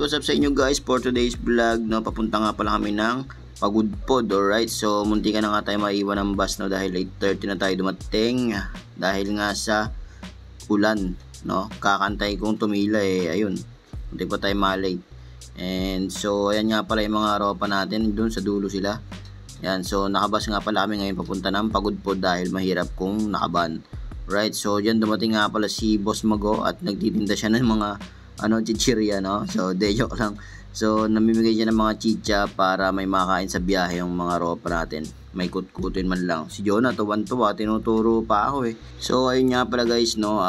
what's up sa inyo guys for today's vlog, no? Papunta nga pala kami ng Pagudpod, alright? So, munti ka na nga tayo maiwan ng bus, no? Dahil 8:30 na tayo dumating. Dahil nga sa ulan, no? Kakantay kong tumila ayun. Munti pa tayo malate. And so, ayan nga pala yung mga ropa natin. Doon sa dulo sila. Yan, so nakabas nga pala kami ngayon papunta ng Pagudpod dahil mahirap kung nakaban. Right, so dyan dumating nga pala si Boss Mago at nagtitinda siya ng mga chichirya, no? So, joke lang. So, namimigay siya ng mga chicha para may makain sa biyahe yung mga ropa natin. May kutkutin man lang. Si Jonah, tuwan-tuwa, tinuturo pa ako eh. So, ayun nga pala guys, no?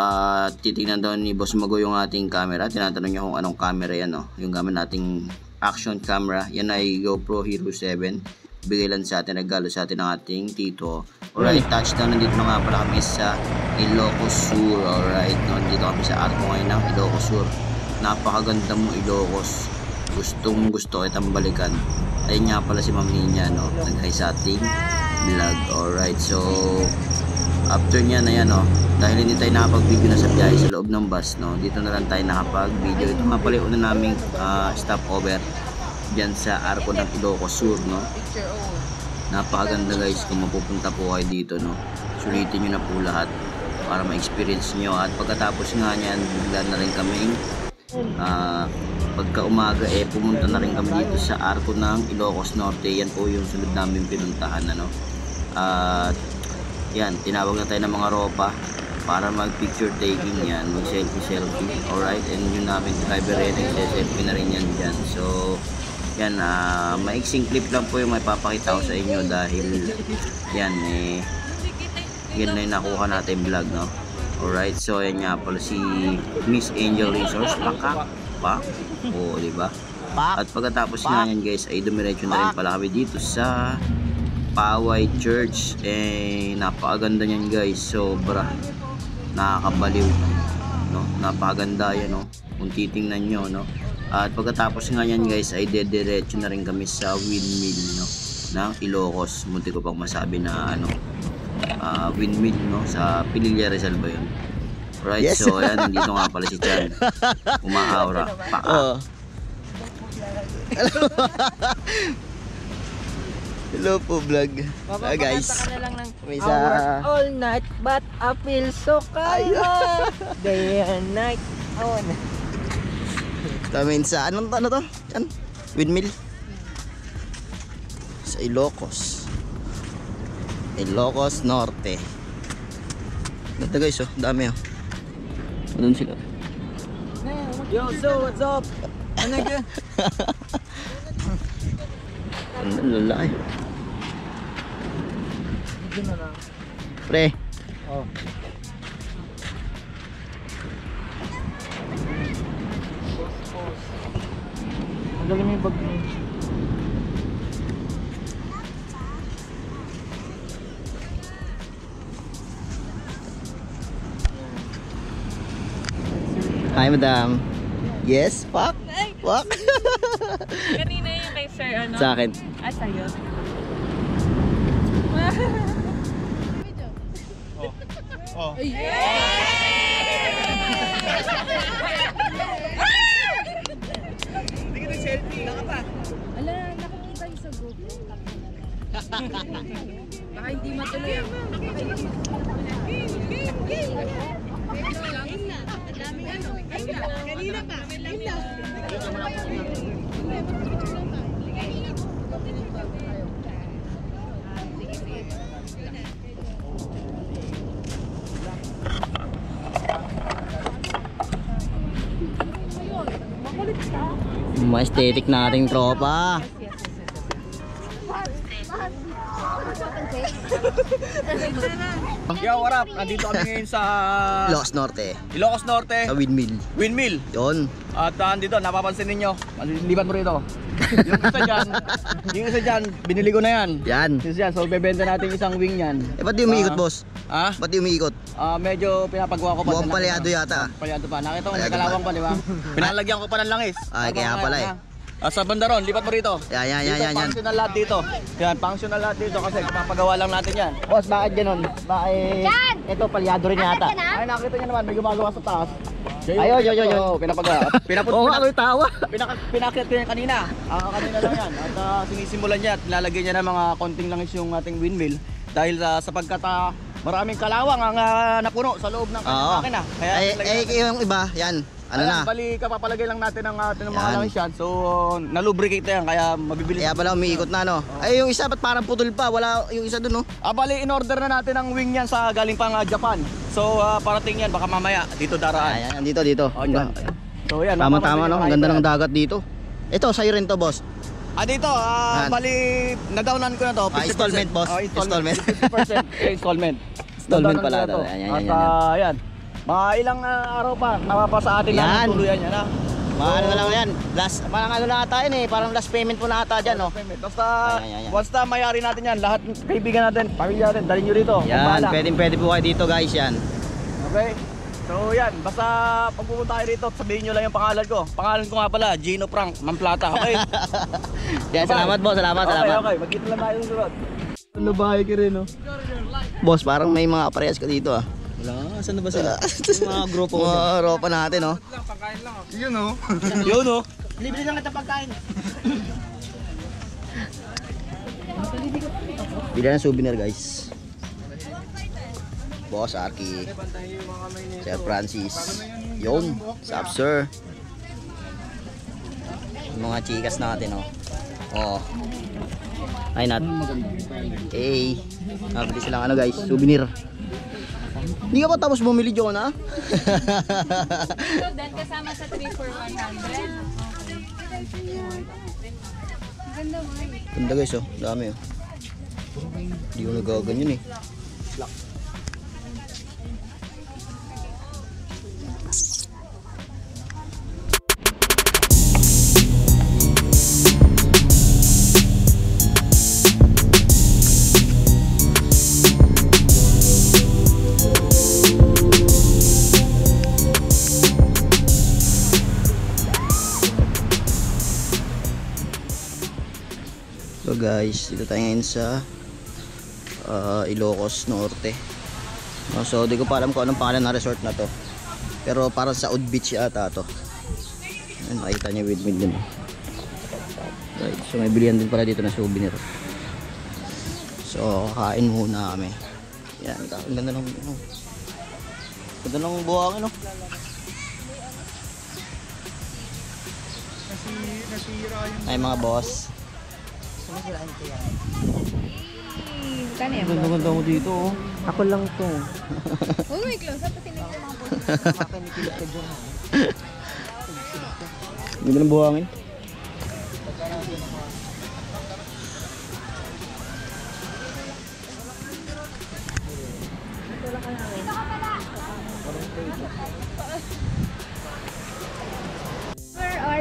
Titingnan daw ni Boss Mago yung ating camera. Tinatanong niya kung anong camera yan, no? Yung gamit nating action camera. Yan ay GoPro Hero 7. Bigay lang sa atin, regalo sa atin ng ating tito. Alright, touchdown, nandito na nga pala kami sa Ilocos Sur. Alright, no? Nandito kami sa Arco ngayon ng Ilocos Sur. Napakaganda mo Ilocos. Gustong gusto kitang balikan. Ayun nga pala si Ma'am Ninya, no? Nag-hi sa ating vlog. Alright, so after niya na yan, no? Dahil hindi tayo nakapag-video na sa biyahe sa loob ng bus, no? Dito na lang tayo nakapag-video. Ito nga pala yung una naming stopover dyan sa Arco ng Ilocos Sur, no? Napakaganda guys kung mapupunta po kayo dito, no? Sulitin nyo na po lahat para ma-experience nyo. At pagkatapos nga nyan, bigla na rin kaming pagka umaga pumunta na rin kami dito sa Arco ng Ilocos Norte. Yan po yung sunod namin pinuntahan, ano? At yan, tinawag na tayo ng mga ropa para mag picture taking yan, mag selfie. Alright, and yun namin driver yan, nagse-selfie na rin yan dyan. So yan, maiksing clip lang po yung may papakita ko sa inyo dahil yan yan na yung nakuha natin vlog, no? Alright, so yan nga pala si Miss Angel Resource, pa o diba? At pagkatapos nga yan guys ay dumiretso na rin pala kami dito sa Paway Church. Napakaganda nyan guys, sobra nakakabaliw, no? Napakaganda yan, no? Kung titingnan nyo, no? At pagkatapos nga yan guys ay dediretso na rin kami sa windmill, no? Ng Ilocos. Munti ko pang masabi na windmill, no? Sa Pililla Rizal ba yun? Right, yes. So yan, dito nga pala si Chan. Umaaura. Paka. Hello po vlog. Guys, may isa all night but I feel so calm. Day and night. Tamin sa ano to? Yan. Windmill. Sa Ilocos. Ilocos Norte. Ganda guys, oh, dami oh. Doon sila. Yo, so what's up? Ano ka? Ang lalaki. Dito na lang. Pre. Oh. Ang galing mo yung bag mo. Hi madam. Yes, fuck. Fuck. Kanina yung kay sir, ano? Sa akin. Sa'yo. Oh. Hindi ka selfie, naka pa. Ala, nakikita yung sa GoPro. Baka hindi matuloy ako. Kanina pa. Ma-aesthetic nating tropa. Yo, what up? Nandito kami ngayon sa Ilocos Norte. Ilocos Norte. Sa windmill. Windmill. Yon. At dito, napapansin ninyo. Liban mo rito. Yung isa dyan, binili ko na yan. Yan. Yung isa dyan, so bebenta natin isang wing yan. Ba't di umiikot boss? Ha? Ba't di umiikot? Medyo pinapagawa ko pa. Mukhang palyado yata. Palyado pa. Nakita mo, Palyado nagkalawang pa, di ba? Pinalagyan ko pa ng langis. Ay, kaya pala eh. Sa bandaron, lipat mo rito. Yan. Functional lahat dito. Yan, functional lahat dito kasi papagawa lang natin yan. Boss, bakit ganun? Bakit? Ito, palyado rin yata. Ay, nakita niyo naman, may gumagawa sa taas. Ayun, yun. Oo, pinapaga. Oo nga, ako'y tawa. Pinakit ko yan kanina. Kanina lang yan. At sinisimulan niya at nilalagay niya ng mga konting langis yung ating windmill. Dahil sapagkat maraming kalawang ang napuno sa loob ng Oo. makina. Kaya Yung iba, yan. Ano na? Bali, kapapalagay lang natin ng ating mga Yan. langis yan. So, nalubricate na yan. Kaya mabibilis. Kaya pala umiikot na, no? Ay, yung isa, ba't parang putol pa? Wala yung isa dun, no? Bali, in-order na natin ang wing yan sa galing pang Japan. So, parating yan. Baka mamaya dito daraan. Ayan, dito. O, dyan. So, yan. Tama-tama, no? Ang ganda ng dagat dito. Ito, sa'yo rin to, boss. Dito, Yan. bali, nadownan ko na to. 50%. Installment, boss. Installment. Installment. 50% installment. Installment Nadownan pala ko na to. to. Ayan. At yan. Mga ilang araw pa, napapasa atin Yan. na tuluyan yan, ha? Ano na lang yan. Last, parang ano na ata yun eh. Parang last payment po na ata dyan, no? Basta, Ayan. once na mayari natin yan, lahat ng kaibigan natin, pamilya natin, dalhin nyo rito. Yan, pwede po kayo dito, guys, yan. Okay? So yan, basta pag pupunta kayo rito, sabihin nyo lang yung pangalan ko. Pangalan ko nga pala, Gino Frank Mamplata, okay? Yan, salamat, boss. Salamat. Okay, magkita lang tayo sunod. Ano bahay ka rin, no? Boss, parang may mga parehas ka dito, ah. Wala, saan na ba sila? Mga grupo ko. Mga ropa natin, no? Yun o. Libre lang kita pagkain. Bila ng souvenir, guys. Boss Arky, Sir Francis, yun, sup sir. Yung mga chikas natin, oh. Oh. Ay, nat. Hey, nabili silang ano, guys, souvenir. Hindi ka pa tapos bumili, Jonah? So, then kasama sa 3 for 100. Ganda mo eh. Ganda, guys, oh. Dami, oh. Hindi ko nagaganyan, eh. So guys, dito tayo ngayon sa Ilocos Norte. So di ko pa alam kung anong pangalan ng resort na to. Pero parang sa Oud Beach yata to. Ayun, makita niyo windmill din. Right, so may bilihan din pala dito ng souvenir. So kakain muna kami. Yan, ang ganda ng ganda ng buhangin, no? Ay mga boss. Kano yan? Ganda mo dito, oh. Ako lang to. Huwag mo i-close up kasi nito mga po. Ganda ng buhangin.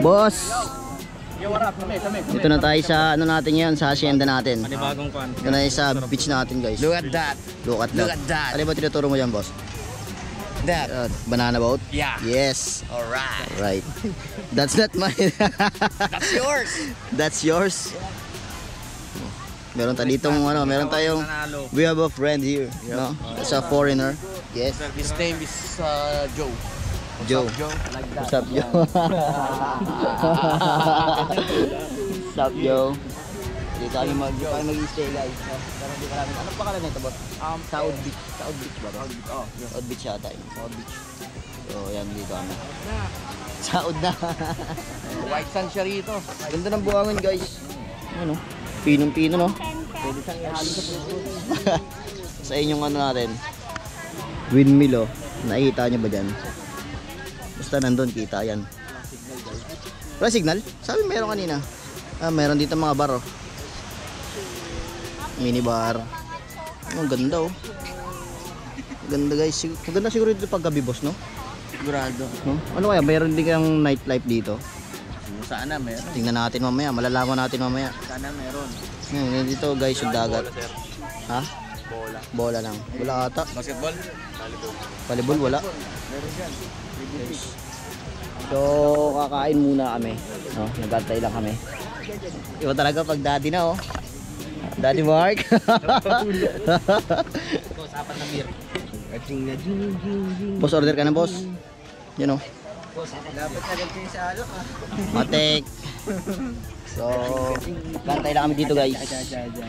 Boss, ito na tayo sa ano natin yan, sa hacienda natin. Panibagong kwan. Ito na yung sa beach natin, guys. Look at that. Look at that. Ano ba tinuturo mo dyan, boss? That. Banana boat? Yeah. Yes. Alright. Right. That's not mine. That's yours. That's yours. Meron tayo ditong ano, meron tayong we have a friend here, no? It's a foreigner. Yes. His name is Joe. Joe. Like that. What's up, Joe? What's up, Joe? Dito kami mag-stay, guys. No? Pero hindi ka namin. Anong pangalan nito, boss? South Beach. South Beach ba? South Beach yata yun. South Beach. So, yan dito kami. South na. White sand siya rito. Ganda ng buhangin, guys. Ano? Pinong-pino, no? Pwede siyang ihalo sa puso. Sa inyong ano natin. Windmill, oh. Nakikita nyo ba dyan? Basta nandun, kita yan. Wala signal? Sabi meron kanina. Meron dito mga bar, oh. Mini bar. Ang ganda, oh. Ganda, guys. Maganda siguro dito pag gabi, boss, no? Sigurado. No? Ano kaya? Meron din kayang nightlife dito? Sana meron. Tingnan natin mamaya. Malalaman natin mamaya. Sana meron. Dito, guys, yung dagat. Ha? Bola. Bola lang. Wala ata. Basketball? Volleyball, wala. Meron dyan. So, kakain muna kami. No, nagantay lang kami. Iba talaga pag daddy na, oh. Daddy Mark. Usapan na beer. Boss, order ka na, boss. Yun o. Dapat agad kayo sa alok ah. Matik. So, bantay lang kami dito guys.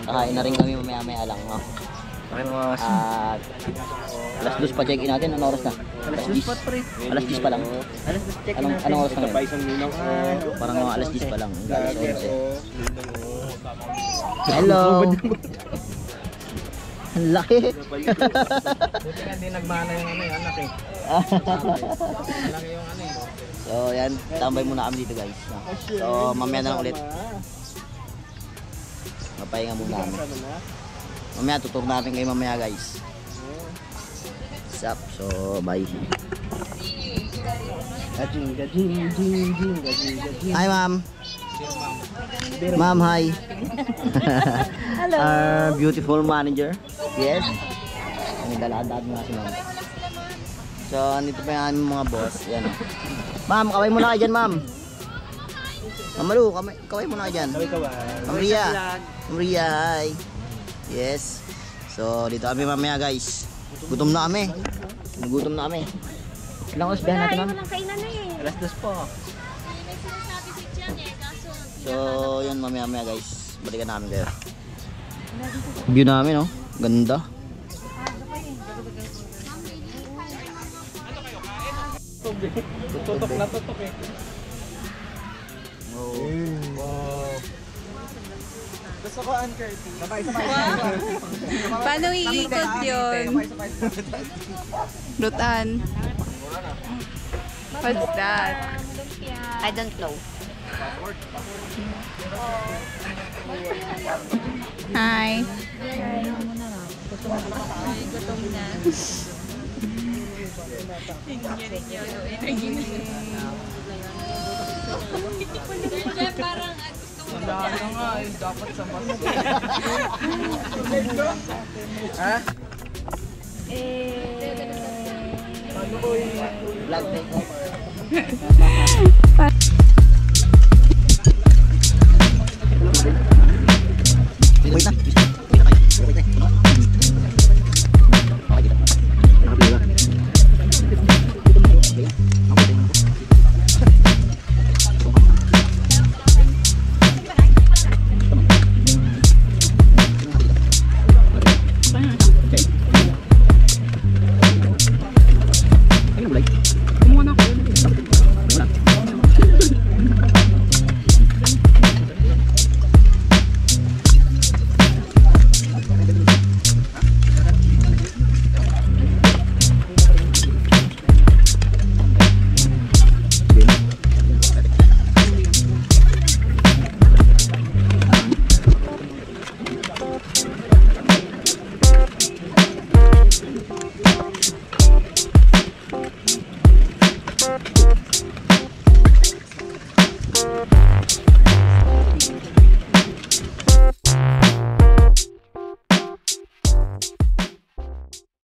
Kakain na rin kami mamaya-maya lang. No? At alas 2 pa check-in natin. Anong oras na? Alas 2 pa pre. Alas 10 pa lang. Alas 2 check natin. Anong oras na ngayon? Parang mga alas 10 pa lang. Alas 11. Hello! Ang laki! Buti nga di nagmana yung ano yung anak eh. Malaki yung ano eh. So yan, tambay muna kami dito guys. So mamaya na lang ulit. Mapahinga muna kami. Mamaya tuturo natin kayo mamaya guys. Sup, so bye. Hi ma'am. Ma'am, hi. Hello. Our beautiful manager. Yes. May daladad nga si ma'am. So, nandito pa yung aming mga boss. Yan. Ma'am, kaway muna kayo dyan, ma'am. Ma'am Malu, kaway muna kayo dyan. Ma'am Ria. Ma'am Ria, hi. Yes. So, dito kami mamaya, guys. Gutom na kami. Nagutom na kami. Ilang oras biyahe natin, ma'am? Walang kainan na eh. Alas 2 po. May sinasabi si Jan eh, kaso So, yun mamaya guys. Balikan namin kayo. View namin, oh. Ganda. Tutok na tutok eh. Gusto ko Ankerty. Paano iikot yun? Rutan. What's that? I don't know. Hi. Parang Wala na nga eh. Dapat sa bus. Ha? Ano ko yung Vlog take off. Wait na. Wait na.